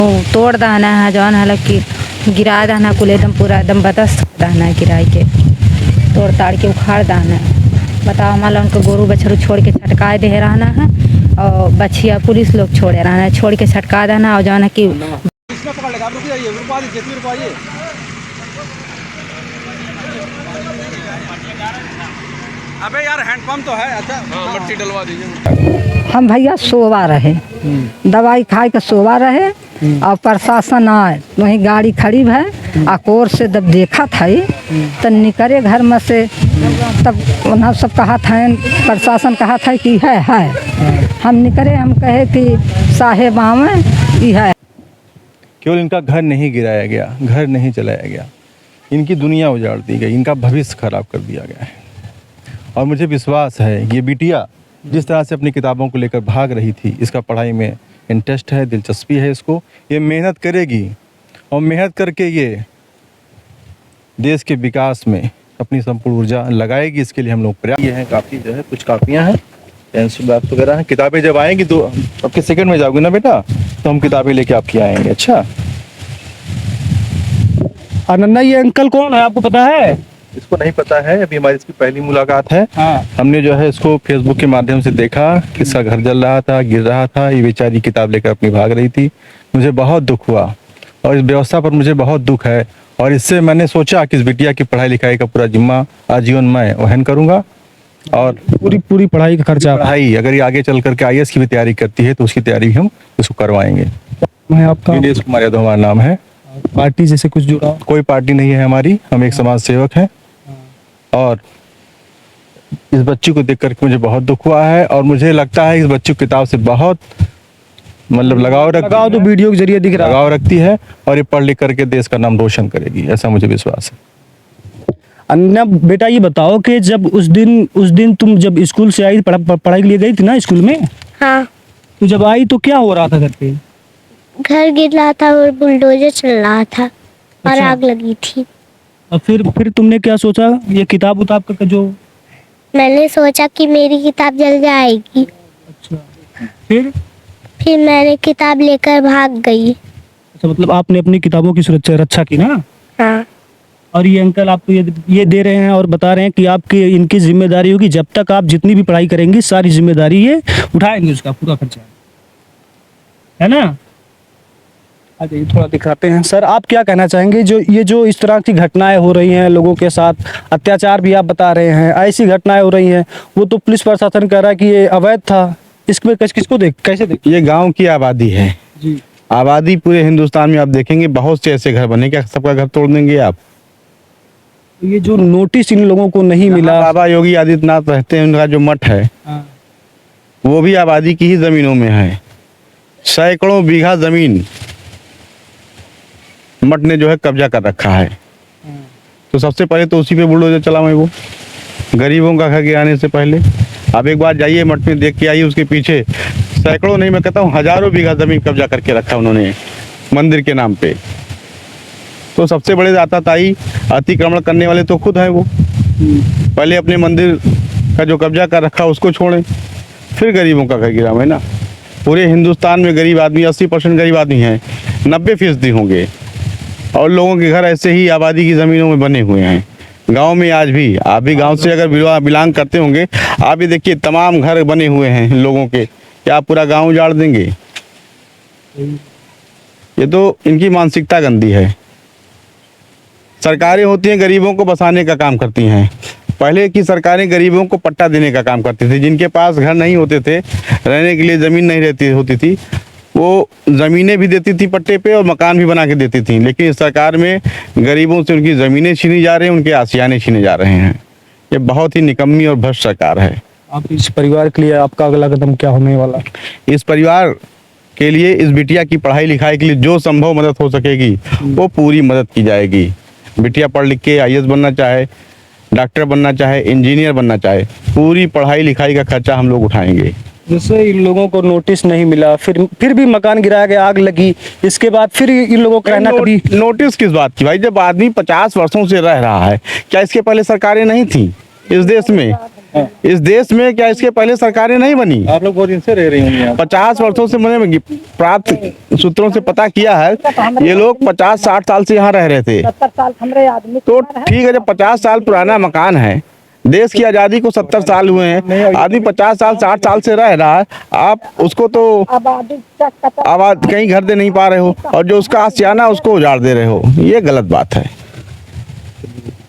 तोड़ दहना है जौन है कि गिरा दहना कुल एकदम पूरा एकदम बदस्त दहना है, गिराई के तोड़ ताड़ के उखाड़ दहना है। बताओ हमारा उनको गोरू बछरू छोड़ के छटका दे रहना है और बछिया पुलिस लोग छोड़े रहना है, छोड़ के छटका देना और जौन है कि अबे यार हैंडपंप तो है। अच्छा हाँ, मिट्टी डलवा दीजिए। हम भैया सोवा रहे, दवाई खाए के सोवा रहे और प्रशासन आए, वहीं गाड़ी खड़ी है आ कोर से जब देखा था तो निकले घर में से, तब उन्हें सब कहा था, प्रशासन कहा था कि है हम निकले, हम कहे कि साहेब आवे ये है। केवल इनका घर नहीं गिराया गया, घर नहीं चलाया गया, इनकी दुनिया उजाड़ दी गई, इनका भविष्य खराब कर दिया गया है। और मुझे विश्वास है ये बिटिया जिस तरह से अपनी किताबों को लेकर भाग रही थी, इसका पढ़ाई में इंटरेस्ट है, दिलचस्पी है इसको, ये मेहनत करेगी और मेहनत करके ये देश के विकास में अपनी संपूर्ण ऊर्जा लगाएगी। इसके लिए हम लोग प्रयास ये हैं। काफ़ी जो है कुछ कापियाँ हैं, पेंसिल बॉक्स वगैरह हैं। किताबें जब आएंगी तो आपके सेकंड में जाओगे ना बेटा, तो हम किताबें लेके आपकी आएंगे। अच्छा अनन्या, ये अंकल कौन है आपको पता है? इसको नहीं पता है, अभी हमारी इसकी पहली मुलाकात है। हाँ। हमने जो है इसको फेसबुक के माध्यम से देखा कि इसका घर जल रहा था, गिर रहा था, ये बेचारी किताब लेकर अपनी भाग रही थी। मुझे बहुत दुख हुआ और इस व्यवस्था पर मुझे बहुत दुख है और इससे मैंने सोचा कि इस बिटिया की पढ़ाई लिखाई का पूरा जिम्मा आजीवन मैं वहन करूँगा और पूरी पढ़ाई का खर्चा, पढ़ाई अगर ये आगे चल करके IAS की भी तैयारी करती है तो उसकी तैयारी भी हम इसको करवाएंगे। मैं आपका दिनेश कुमार यादव हमारा नाम है। पार्टी जैसे कुछ जुड़ा? कोई पार्टी नहीं है हमारी, हम एक समाज सेवक हैं। और इस बच्ची को देख करके मुझे बहुत दुख हुआ है और मुझे लगता है इस बच्ची को किताब से बहुत मतलब लगाव तो वीडियो के जरिए दिख रहा है, लगाव रखती है और ये पढ़ लिख करके देश का नाम रोशन करेगी, ऐसा मुझे विश्वास है। अन्ना बेटा ये बताओ कि जब उस दिन तुम जब स्कूल से आई, पढ़ाई के लिए गई थी ना स्कूल में? हाँ। तो जब आई तो क्या हो रहा था घर पे? घर गिर रहा था और बुलडोजर चल रहा था और अच्छा। आग लगी थी। और फिर तुमने क्या सोचा, ये किताब उताब का जो? मैंने सोचा कि मेरी किताब जल जाएगी। अच्छा। फिर मैंने किताब लेकर भाग गई। अच्छा, मतलब आपने अपनी किताबों की सुरक्षा रक्षा की ना? हाँ। और ये अंकल आपको ये दे रहे हैं और बता रहे हैं कि आपकी इनकी जिम्मेदारी होगी, जब तक आप जितनी भी पढ़ाई करेंगी सारी जिम्मेदारी ये उठाएंगे, उसका पूरा खर्चा, है ना? अच्छा, ये थोड़ा दिखाते हैं। सर आप क्या कहना चाहेंगे, जो इस तरह की घटनाएं हो रही हैं, लोगों के साथ अत्याचार भी आप बता रहे हैं, ऐसी घटनाएं हो रही हैं, वो तो पुलिस प्रशासन कह रहा है कि ये अवैध था, इसमें किसको कैसे देख? ये गांव की आबादी है जी। आबादी पूरे हिंदुस्तान में आप देखेंगे बहुत से ऐसे घर बने, क्या सबका घर तोड़ देंगे आप? ये जो नोटिस इन लोगों को नहीं मिला, बाबा योगी आदित्यनाथ रहते हैं, उनका जो मठ है वो भी आबादी की ही जमीनों में है। सैकड़ों बीघा जमीन मठ ने जो है कब्जा कर रखा है। तो सबसे पहले तो उसी पे बुलडोजर चलावे, वो गरीबों का घर गिराने से पहले। आप एक बार जाइए मठ में, देख के आइए, उसके पीछे सैकड़ों नहीं, मैं कहता हूँ हजारों बीघा जमीन कब्जा करके रखा उन्होंने मंदिर के नाम पे। तो सबसे बड़े आताताई अतिक्रमण करने वाले तो खुद हैं वो। पहले अपने मंदिर का जो कब्जा कर रखा उसको छोड़ें, फिर गरीबों का घर गिरावें ना। पूरे हिंदुस्तान में गरीब आदमी 80% गरीब आदमी हैं, 90% होंगे और लोगों के घर ऐसे ही आबादी की ज़मीनों में बने हुए हैं। गांव में आज भी, आप भी गांव से अगर बिलोंग करते होंगे, आप भी देखिए तमाम घर बने हुए हैं लोगों के, क्या आप पूरा गांव उजाड़ देंगे? ये तो इनकी मानसिकता गंदी है। सरकारें होती हैं गरीबों को बसाने का काम करती हैं। पहले की सरकारें गरीबों को पट्टा देने का काम करती थी। जिनके पास घर नहीं होते थे, रहने के लिए ज़मीन नहीं होती थी, वो ज़मीनें भी देती थी पट्टे पे और मकान भी बना के देती थी। लेकिन इस सरकार में गरीबों से उनकी ज़मीनें छीनी जा रही हैं, उनके आशियाने छीने जा रहे हैं। ये बहुत ही निकम्मी और भ्रष्ट सरकार है। आप इस परिवार के लिए आपका अगला कदम क्या होने वाला? इस परिवार के लिए, इस बिटिया की पढ़ाई लिखाई के लिए जो संभव मदद हो सकेगी वो पूरी मदद की जाएगी। बिटिया पढ़ लिख के IAS बनना चाहे, डॉक्टर बनना चाहे, इंजीनियर बनना चाहे, पूरी पढ़ाई लिखाई का खर्चा हम लोग उठाएंगे। जैसे इन लोगों को नोटिस नहीं मिला, फिर भी मकान गिराया गया, आग लगी, इसके बाद फिर इन लोगों का कहना कभी नोटिस किस बात की भाई? जब आदमी 50 वर्षों से रह रहा है, क्या इसके पहले सरकारें नहीं थी इस देश में? इस देश में क्या इसके पहले सरकारें नहीं बनी? आप लोग बहुत दिन से रह रही होंगी यहाँ। 50 वर्षों से मैंने प्राप्त सूत्रों से पता किया है, ये लोग 50-60 साल से यहाँ रह रहे थे। 70 साल हमरे आदमी तो ठीक है, जब 50 साल पुराना मकान है, देश की आज़ादी को 70 साल हुए हैं, आदमी 50 साल 60 साल से रह रहा है, आप उसको तो आबादी आवाज कहीं घर दे नहीं पा रहे हो, और जो उसका आशियाना उसको उजाड़ दे रहे हो, ये गलत बात है।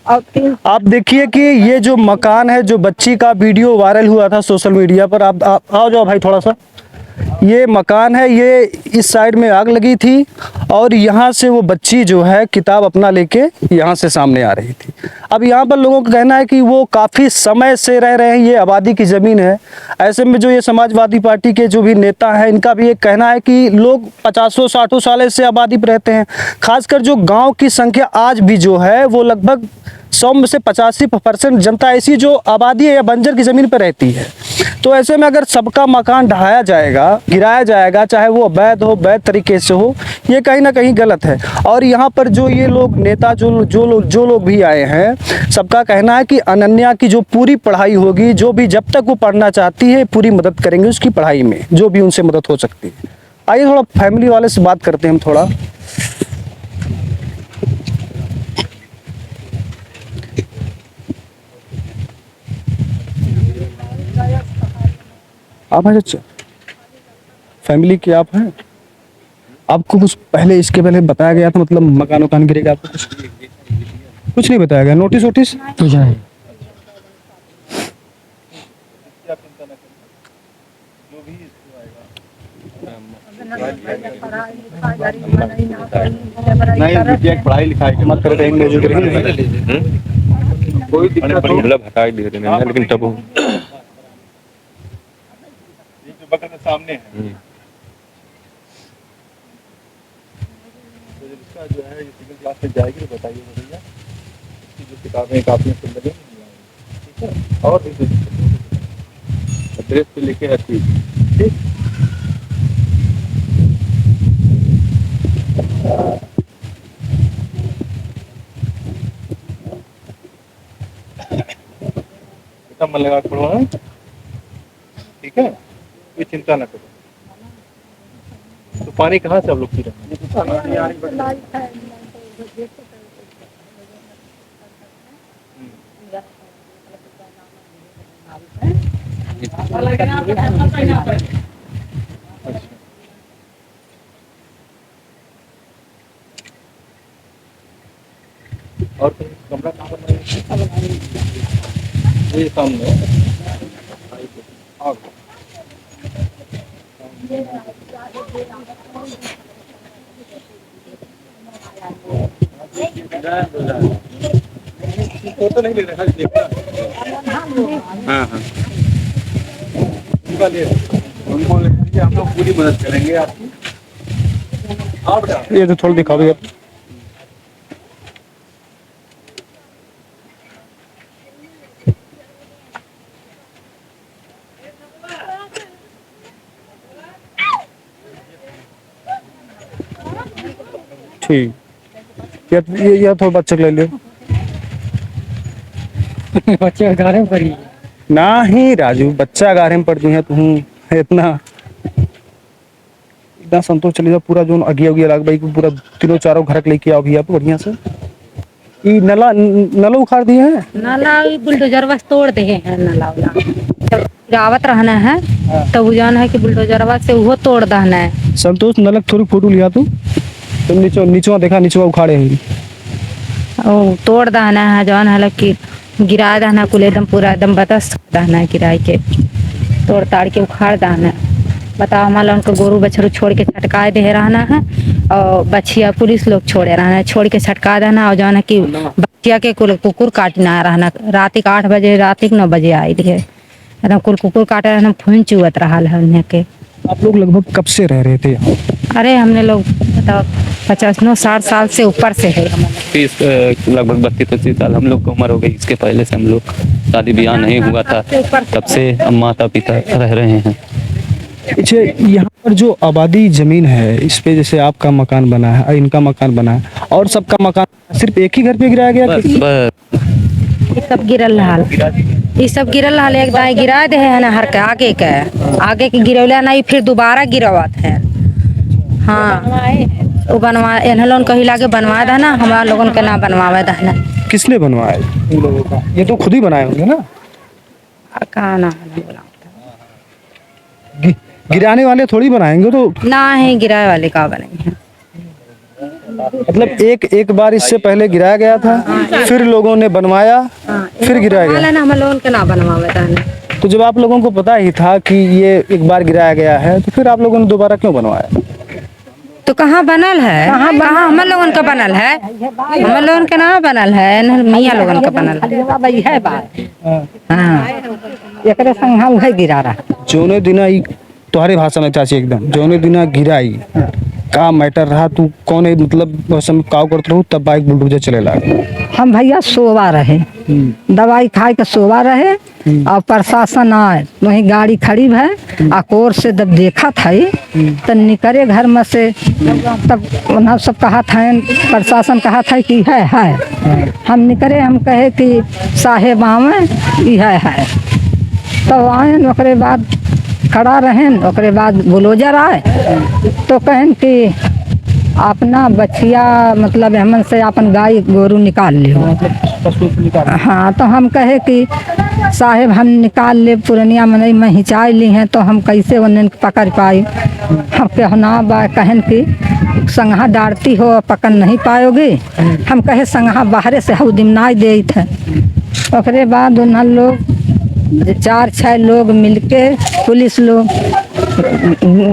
और 3 आप देखिए कि ये जो मकान है, जो बच्ची का वीडियो वायरल हुआ था सोशल मीडिया पर, आप आओ जाओ भाई थोड़ा सा। ये मकान है, ये इस साइड में आग लगी थी और यहाँ से वो बच्ची जो है किताब अपना लेके यहाँ से सामने आ रही थी। अब यहाँ पर लोगों का कहना है कि वो काफ़ी समय से रह रहे हैं, ये आबादी की ज़मीन है। ऐसे में जो ये समाजवादी पार्टी के जो भी नेता हैं, इनका भी एक कहना है कि लोग 50-60 साल से आबादी पर रहते हैं। खासकर जो गाँव की संख्या आज भी जो है वो लगभग 100 में से 85% जनता ऐसी जो आबादी है या बंजर की ज़मीन पर रहती है। तो ऐसे में अगर सबका मकान ढहाया जाएगा, गिराया जाएगा, चाहे वो अवैध हो, वैध तरीके से हो, ये कहीं ना कहीं गलत है। और यहाँ पर जो ये लोग नेता जो लोग भी आए हैं, सबका कहना है कि अनन्या की जो पूरी पढ़ाई होगी, जो भी जब तक वो पढ़ना चाहती है, पूरी मदद करेंगे उसकी पढ़ाई में, जो भी उनसे मदद हो सकती है। आइए थोड़ा फैमिली वाले से बात करते हैं हम थोड़ा। आप हैं अच्छा, फैमिली के आप हैं? आपको कुछ पहले इसके पहले बताया गया था, मतलब मकान वकान गिरेगा, आपको कुछ नहीं बताया गया? नोटिस वोटिस कुछ नहीं? नहीं, पढ़ाई लिखाई के मत करें, कोई दिक्कत हो हटा दे रहे हैं, लेकिन तब बगल में सामने है। तो जब इसका जो है सिविल क्लास में जाएगी तो बताइए भैया, इसकी जो किताबें काफी सुन लगे, ठीक है? और भी एड्रेस पे लिखे हर चीज, ठीक? कितना मन लगा पढ़ो, है ठीक है, कोई चिंता ना करो। तो पानी कहाँ से आप लोग पी रहे हैं? और कमरा कहाँ पर? ये सामने आओ। फोटो नहीं ले रहा, खाली देखना। हाँ हाँ, उनका ले, उनको ले लीजिए, हम लोग पूरी मदद करेंगे आपकी। आप ये तो थोड़ा दिखा भैया। ठीक, ये थोड़ा बच्चे ले लियो। बच्चे गारे में पड़ी ना ही राजू, बच्चा गारे में पड़ गई है तू इतना संतोष चली जाओ। पूरा जो अगिया लग भाई, पूरा तीनों चारों घर लेके आओ भैया बढ़िया से। ये नला उखाड़ दिए हैं, नाला बुलडोजर बस तोड़ दे हैं, नाला वाला गिरावत रहना है तो वो जान है कि बुलडोजरवा से वो तोड़ दहना है। संतोष नलक थोड़ी फोटो लिया तू, तुम नीचवा देखा, नीचवा उखाड़े हैं, ओ तोड़ दहना है, जौन है कि गिरा दहना कुल एकदम पूरा एकदम बतस दहना है, गिराई के तोड़ ताड़ के उखाड़ दहना है। बताओ, हमारा उनको गोरू बछरू छोड़ के छटका दे रहना है, और बछिया पुलिस लोग छोड़े रहना है, छोड़ के छटका देना। और जौन है कि बच्चिया के कुल कुकुर काटना रहना, रात के 8 बजे, रात के 9 बजे आई है, एकदम कुल कुकुर काटे रहना, खून चुवत रहा है उन्हें के। आप लोग लगभग कब से रह रहे थे? अरे हमने लोग बताओ 50-60 साल से ऊपर से है। 30 लगभग 32-33 साल हम लोग को उम्र हो गई। इसके पहले से हम लोग शादी ब्याह नहीं हुआ था, तब से हम माता पिता रह रहे हैं। अच्छा, यहाँ पर जो आबादी जमीन है, इस पे जैसे आपका मकान बना है, इनका मकान बना है, और सबका मकान सिर्फ एक ही घर पे गिराया गया? बस सब गिरल हाल। ये सब गिरल रहा एक दाएं गिरा दे है ना हर के आगे के गिरौला नहीं फिर दोबारा गिरावत है। हाँ वो बनवा इन्हें लोगन कही लागे बनवा देना, हमारा लोगन के ना बनवावे देना। किसने बनवाया इन लोगों का? ये तो खुद ही बनाए होंगे ना। कहा ना गिराने वाले थोड़ी बनाएंगे तो। ना है गिराए वाले का बनेंगे। मतलब एक बार इससे पहले गिराया गया था, फिर लोगों ने बनवाया, फिर गिराया गया। ना हम लोगन के ना बनवावे देना। तो जब आप लोगों को पता ही था कि ये एक बार गिराया गया है तो फिर आप लोगों ने दोबारा क्यों बनवाया? तो कहाँ बनल है? कहाँ हम लोगन का बनल है? हम लोगन के ना बनल है, मियाँ लोगन का बनल है। हाँ एकरे संग हम है गिरा रहा। जोने दिना तुम्हारी भाषा में चाची एकदम जोने दिना गिराई का मैटर रहा, तू कौन है मतलब भाषा में काव करते रहो तब बाइक बुलडोजर चले लागे। हम भैया सोवा रहे, दवाई खाए के सोवा रहे और प्रशासन आए, वहीं गाड़ी खड़ी है आ कोर से जब देखा था तब निकले घर में से, तब उन्हें सब कहा था, प्रशासन कहा था कि है। हम निकले, हम कहे कि साहेब आवे है। तो आए ओकरे बाद खड़ा रहें, ओकरे बाद बुलोजर आए तो कहन कि अपना बछिया मतलब हमन से अपन गाय गोरू निकाल लियो। हाँ तो हम कहे कि साहेब हम निकाल ले, पुरनिया मनई में हिंचाई ली हैं तो हम कैसे उन्हें पकड़ पाई। हम कहना बा कहन कि संगहा डारती हो पकड़ नहीं पाओगे। हम कहे संगहा बाहरे से हऊ दिमनाई दे थे। ओकरे बाद उन्हें लोग 4-6 लोग मिलके पुलिस लोग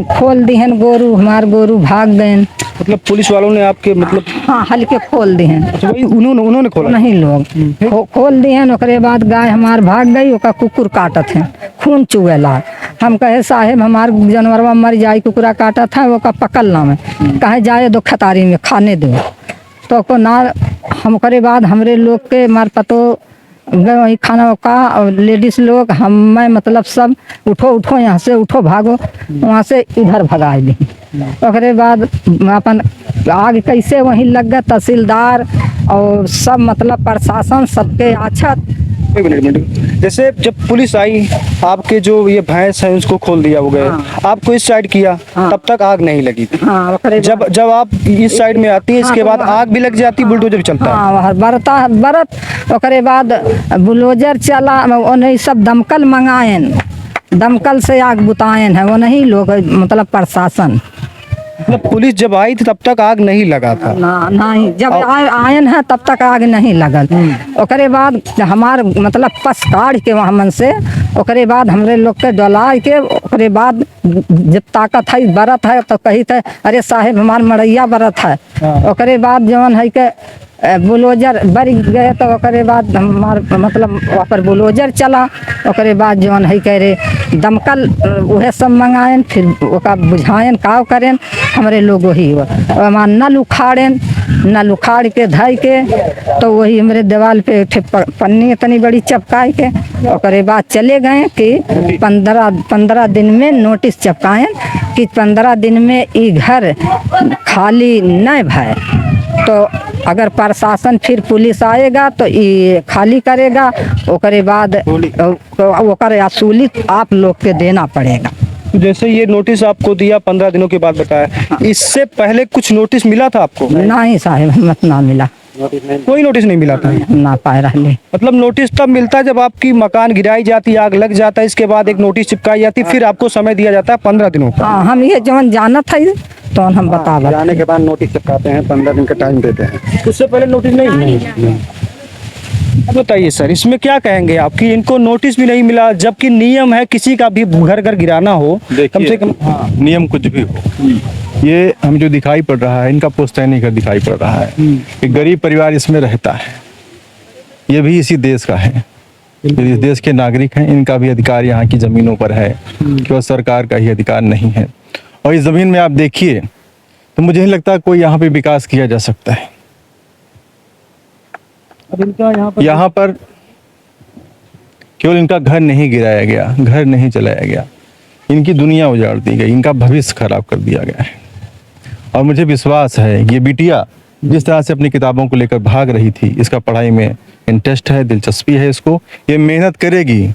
खोल दी हैं गोरू, हमार गोरू भाग गए। मतलब पुलिस वालों ने आपके मतलब? हाँ हल्के खोल दी हैं। अच्छा वही उन्होंने खोला? नहीं लोग खोल दी हैं। ओकरे बाद गाय हमार भाग गई, ओका कुकुर काटत है, खून चुएला। हम कहे साहेब हमार जानवरवा मर जाए, कुकुरा काटत है, ओका पकड़ना में कहे जाए दो खतारी में खाने दो। तो को ना हम करे बाद हमरे लोग के मार पतो गए वही खाना का, और लेडीज लोग हम मतलब सब उठो यहाँ से उठो भागो, वहाँ से इधर भगा दी। ओकरे बाद अपन आग कैसे वहीं लग गए, तहसीलदार और सब मतलब प्रशासन सबके अच्छा। एक मिनट जैसे जब पुलिस आई आपके जो ये भैंस है उसको खोल दिया हो गए, आपको इस साइड किया, तब तक आग नहीं लगी थी। जब आप इस साइड में आती है इसके बाद आग भी लग जाती, बुलडोजर चलता है। बरत ओकरे बाद बुलडोजर चला, उन्हें सब दमकल मंगाएन, दमकल से आग बुताएन है वो नहीं लोग मतलब प्रशासन। मतलब पुलिस जब आई थी तब तक आग नहीं लगा था? नहीं जब आयन है तब तक आग नहीं लगल। ओकरे बाद हमार मतलब पस काढ़ के वहाँ मन से, ओकरे बाद हमरे लोग के डोला के, ओकरे बाद जब ताकत है बरत है तो कही थे अरे साहेब हमार मड़ैया बरत है। ओकरे बाद जवन है के बुलडोजर बढ़ गए तो ओकरे बाद हमार मतलब वहाँ पर बुलडोजर चला। ओकरे बाद जवन है कह रे दमकल वह सब मंगाएन, फिर ओका बुझाएन काव करें हमारे लोग वही हमार नल उखाड़ के धई के, तो वही हमारे दीवार पे पन्नी इतनी बड़ी चपकाए के, ओकरे बाद चले गए कि 15 दिन में नोटिस चपकाएं कि 15 दिन में ये घर खाली नहीं भय, तो अगर प्रशासन फिर पुलिस आएगा तो ये खाली करेगा, ओकरे बाद ओकर असूली आप लोग के देना पड़ेगा। जैसे ये नोटिस आपको दिया 15 दिनों के बाद बताया, इससे पहले कुछ नोटिस मिला था आपको? नहीं साहेब मत ना मिला, कोई नोटिस नहीं मिला था? ना पाए रहे। मतलब नोटिस तब मिलता है जब आपकी मकान गिराई जाती, आग लग जाता है, इसके बाद एक नोटिस चिपकाई जाती, फिर आपको समय दिया जाता है 15 दिनों का। हाँ हम ये जवन जानत है तो हम बता जाने के बाद नोटिस चिपकाते हैं, 15 दिन का टाइम देते हैं। उससे पहले नोटिस नहीं? अब बताइए सर इसमें क्या कहेंगे आपकी, इनको नोटिस भी नहीं मिला जबकि नियम है किसी का भी घर गिराना हो कम से कम। नियम कुछ भी हो, ये हम जो दिखाई पड़ रहा है इनका पुश्तैनी घर दिखाई पड़ रहा है। एक गरीब परिवार इसमें रहता है, ये भी इसी देश का है, इस देश के नागरिक हैं, इनका भी अधिकार यहाँ की ज़मीनों पर है, केवल सरकार का ही अधिकार नहीं है। और इस ज़मीन में आप देखिए तो मुझे नहीं लगता कोई यहाँ पे विकास किया जा सकता है। अब इनका यहाँ पर केवल इनका घर नहीं गिराया गया, घर नहीं चलाया गया, इनकी दुनिया उजाड़ दी गई, इनका भविष्य खराब कर दिया गया है। और मुझे विश्वास है ये बिटिया जिस तरह से अपनी किताबों को लेकर भाग रही थी, इसका पढ़ाई में इंटरेस्ट है, दिलचस्पी है इसको, ये मेहनत करेगी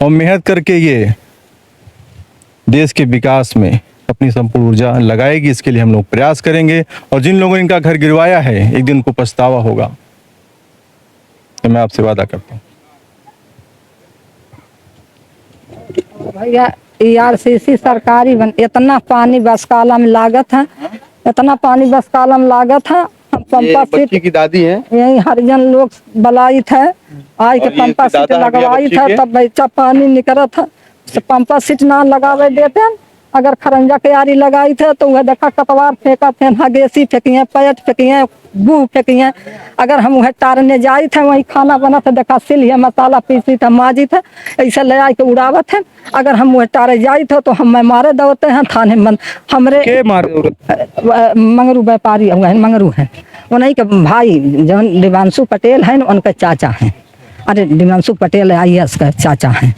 और मेहनत करके ये देश के विकास में अपनी संपूर्ण ऊर्जा लगाएगी। इसके लिए हम लोग प्रयास करेंगे और जिन लोगों ने इनका घर गिरवाया है एक दिन उनको पछतावा होगा, तो मैं आपसे वादा करता हूँ। भैया ERCC सरकारी इतना पानी बस काला में लागत है, इतना पानी बस काला में लागत है। हम पंपा बच्ची की दादी है, यही हरिजन लोग बलाई थे, आज के और ये पंपा इसकी सीट दादा लगवाई बच्ची था के? तब बच्चा पानी निकला था। पंपा सीट ना लगावे देते, अगर खरंजा के यारी लगाई थे तो वह देखा कतवार फेंका थे, हगेसी फेंकिए, पैट फेंकिए, बू फेंकिए। अगर हम वह टारने जाई थे, वही खाना बना था, देखा सिलिए मसाला पीसी था, माजी थे, ऐसे ले आई के उड़ावत है। अगर हम वह टारे जाई थे तो हम मारे दौड़ते हैं थाने में। हमरे के मारे मंगरू व्यापारी हुए, मंगरू है उन्हीं के भाई जो दिवांशु पटेल हैं, उनके चाचा हैं। अरे दिवांशु पटेल IAS का चाचा हैं।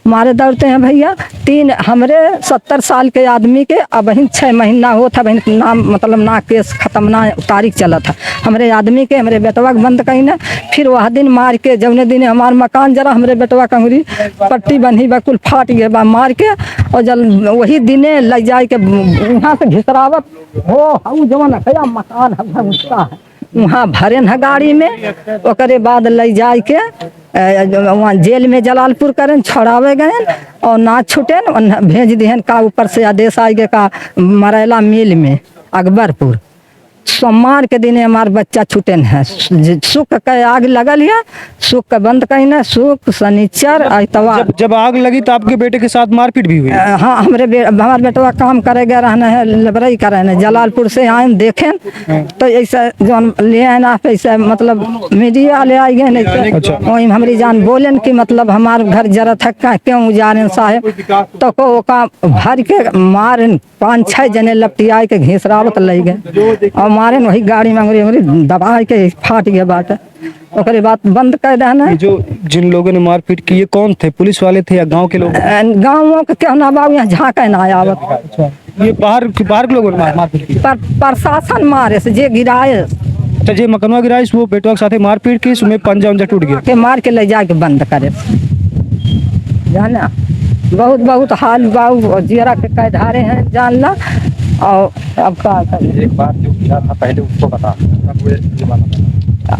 मारे दौड़ते हैं भैया। तीन हमरे 70 साल के आदमी के अब 6 महीना हो था, नाम मतलब ना केस खत्म ना तारीख चला था। हमरे आदमी के हमरे बेटवा के बंद कहीं ना, फिर वह दिन मार के जौने दिन हमार मकान जरा हमरे बेटवा कंगरी पट्टी बंधी बकुल फाट गए बा मार के, और जल वही दिने ले जाए के वहाँ से घिसरावत हो जवन है मकान है उसका है, वहाँ भरे है गाड़ी में। ओकरे बाद ले जाए के वहाँ जेल में जलालपुर करें, छोड़ावे गए और ना छूटे भेज दिहन का ऊपर से आदेश आए का मरेला मिल में अकबरपुर। सोमवार के दिन हमार बच्चा छूटन है। सुख के आग लगल है, सुख के बंद कहीं, सुख शनिचर इतवार। जब आग लगी तो आपके बेटे के साथ मारपीट भी हुई? हाँ, हमारे बेटवा काम करे गए रहना है, लेबरई करे है, जलालपुर से आए देखें तो ऐसा जो ले आए ना, ऐसा मतलब मीडिया ले आए गए नहीं। अच्छा। वही हमारी जान बोले कि मतलब हमारे घर जरा थका क्यों उजारे साहेब, तो को का भर के मारे 5-6 जने लपटिया के घिसरावत ले गए और मारे वही गाड़ी में दबा के फाट गया बात। ओकरे बाद बंद कर देना। जो जिन लोगों ने मारपीट की ये कौन थे, पुलिस वाले थे या गांव के लोग? गाँवों के क्यों ना बाबू यहाँ झाँके ना आवत। ये बाहर के लोगों ने मारपीट की? प्रशासन मारे से जे गिराए अच्छा, जे मकनवा गिराई वो बेटवा के साथ मारपीट की, उसमें पंजा उंजा टूट गया के मार के ले जाके बंद करे जाना। बहुत बहुत हाल बाबू जीरा के कैधारे हैं जानला। और अब क्या करें? एक बार जो गिरा था पहले उसको बता,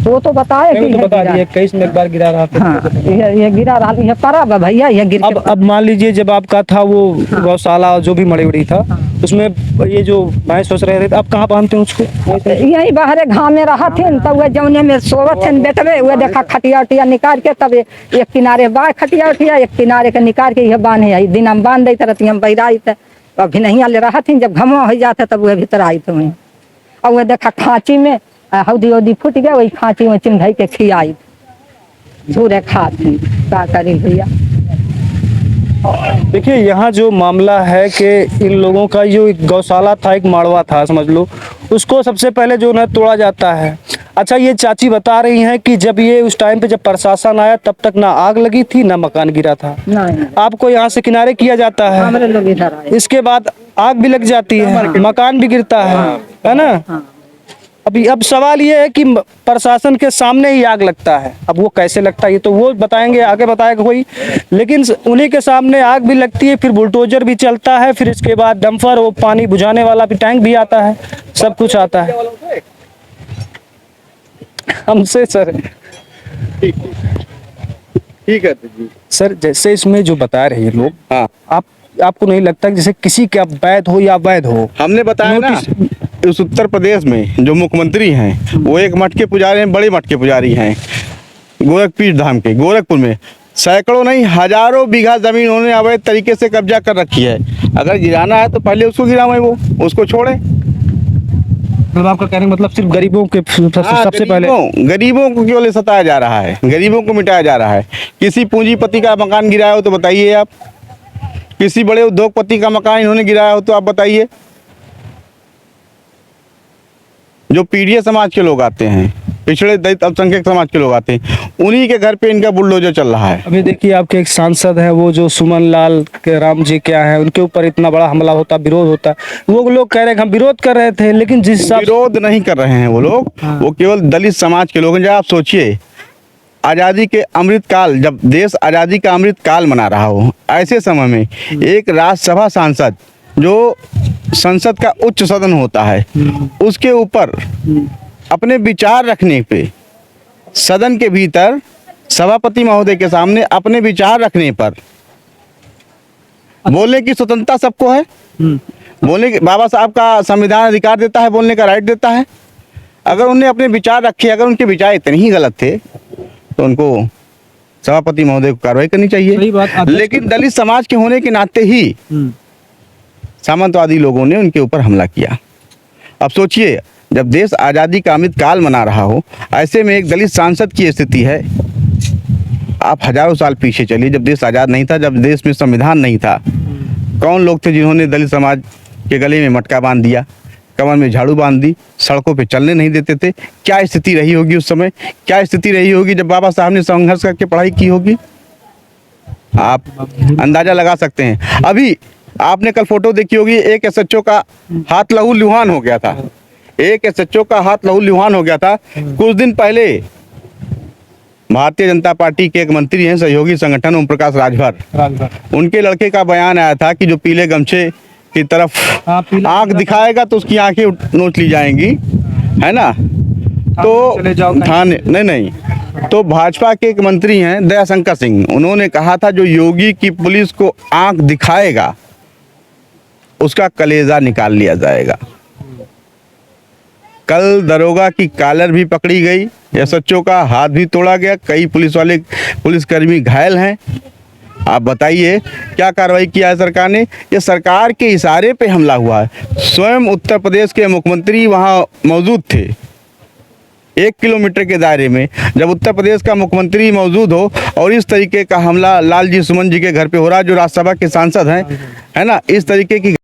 वो तो बताए कि तो बता दिए 21 में एक बार गिरा रहा था। हाँ, ये गिरा रहा है परब है भैया, ये गिर के अब मान लीजिए जब आपका था वो गौशाला जो भी मड़ी उड़ी था, उसमें ये जो भैंस सोच रहे थे, अब कहाँ बांधते हैं उसको? यही बाहरे घाम में रहा थे तब वह जौने में सोवत थे बेटवे, वह देखा खटिया उटिया निकाल के तब एक किनारे बा खटिया उटिया, एक किनारे के निकाल के यह बांधे आई दिन हम बांध देते रहती हम बहराई थे। अभी नहीं ले रहा थी, जब घमवा हो जाता तब वह भीतर आई थे वहीं। और वह देखा खाँची में हौदी उदी फूट गया, वही खाँची में चिमधई के खियाई झूरे खाती क्या करी भैया। देखिए यहाँ जो मामला है कि इन लोगों का जो एक गौशाला था, एक माड़वा था समझ लो, उसको सबसे पहले जो है तोड़ा जाता है। अच्छा, ये चाची बता रही हैं कि जब ये उस टाइम पे जब प्रशासन आया तब तक ना आग लगी थी ना मकान गिरा था। नहीं, आपको यहाँ से किनारे किया जाता है, हमारे लोग इधर आए। इसके बाद आग भी लग जाती है, मकान भी गिरता है ना। अभी अब सवाल ये है कि प्रशासन के सामने ही आग लगता है, अब वो कैसे लगता है ये तो वो बताएंगे, आगे बताएगा कोई, लेकिन उन्हीं के सामने आग भी लगती है, फिर बुलडोजर भी चलता है, फिर इसके बाद डंपर, वो पानी बुझाने वाला भी टैंक भी आता है, सब कुछ आता है हमसे। सर ठीक है जी सर, जैसे इसमें जो बता रहे हैं लोग, हाँ, आपको नहीं लगता कि जैसे किसी का वैध हो या अवैध हो? हमने बताया ना, उस उत्तर प्रदेश में जो मुख्यमंत्री हैं वो एक मठ के पुजारी हैं, बड़े मठ के पुजारी हैं, गोरखपीर धाम के गोरखपुर में सैकड़ों नहीं हजारों बीघा जमीन उन्होंने अवैध तरीके से कब्जा कर रखी है। अगर गिराना है तो पहले उसको गिरावे, वो उसको छोड़े। मतलब आपका कहने का मतलब सिर्फ गरीबों के सबसे पहले गरीबों को केवल सताया जा रहा है, गरीबों को मिटाया जा रहा है। किसी पूंजीपति का मकान गिराया हो तो बताइए आप, किसी बड़े उद्योगपति का मकान इन्होंने गिराया हो तो आप बताइए। जो पीढ़िया समाज के लोग आते हैं, पिछड़े दलित अल्पसंख्यक समाज के लोग आते हैं, उन्हीं के घर पे इनका बुलडोजर चल रहा है। अभी देखिए आपके एक सांसद है वो जो सुमन लाल के राम जी क्या है, उनके ऊपर इतना बड़ा हमला होता, विरोध होता, वो लोग कह रहे हैं कि हम विरोध कर रहे थे, लेकिन जिस हिसाब विरोध नहीं कर रहे हैं वो लोग, वो केवल दलित समाज के लोग हैं। जब आप सोचिए आज़ादी के अमृत काल, जब देश आज़ादी का अमृत काल मना रहा हो, ऐसे समय में एक राज्यसभा सांसद जो संसद का उच्च सदन होता है, उसके ऊपर अपने विचार रखने पे, सदन के भीतर सभापति महोदय के सामने अपने विचार रखने पर बोलने की स्वतंत्रता सबको है। बोलने के बाबा साहब का संविधान अधिकार देता है, बोलने का राइट देता है। अगर उन्हें अपने विचार रखे, अगर उनके विचार इतने ही गलत थे तो उनको सभापति महोदय को कार्रवाई करनी सही चाहिए। बात। लेकिन दलित समाज के होने के नाते ही सामंतवादी लोगों ने उनके ऊपर हमला किया। अब सोचिए, जब देश आज़ादी का अमृत काल मना रहा हो, ऐसे में एक दलित सांसद की स्थिति है। आप हजारों साल पीछे चलिए, जब देश आज़ाद नहीं था, जब देश में संविधान नहीं था, कौन लोग थे जिन्होंने दलित समाज के गले में मटका बांध दिया, कमर में झाड़ू बांध दी, सड़कों पे चलने नहीं देते थे? क्या स्थिति रही होगी उस समय? क्या स्थिति रही होगी जब बाबा साहब ने संघर्ष करके पढ़ाई की होगी? आप अंदाजा लगा सकते हैं। अभी आपने कल फोटो देखी होगी, एक एसएचओ का हाथ लहू लुहान हो गया था। एक एसएचओ का हाथ लहू लुहान हो गया था। कुछ दिन पहले भारतीय जनता पार्टी के एक मंत्री हैं, सहयोगी संगठन, ओम प्रकाश राजभर, उनके लड़के का बयान आया था कि जो पीले गमछे की तरफ आंख दिखाएगा तो उसकी आंखें नोच ली जाएंगी, है ना? तो थाने नहीं, तो भाजपा के एक मंत्री हैं दयाशंकर सिंह, उन्होंने कहा था जो योगी की पुलिस को आंख दिखाएगा उसका कलेजा निकाल लिया जाएगा। कल दरोगा की कॉलर भी पकड़ी गई, एसएचओ का हाथ भी तोड़ा गया, कई पुलिसकर्मी घायल हैं। आप बताइए क्या कार्रवाई किया है सरकार ने? ये सरकार के इशारे पे हमला हुआ है। स्वयं उत्तर प्रदेश के मुख्यमंत्री वहाँ मौजूद थे, 1 किलोमीटर के दायरे में। जब उत्तर प्रदेश का मुख्यमंत्री मौजूद हो और इस तरीके का हमला लालजी सुमन जी के घर पे हो रहा है, जो राज्यसभा के सांसद हैं, है ना, इस तरीके की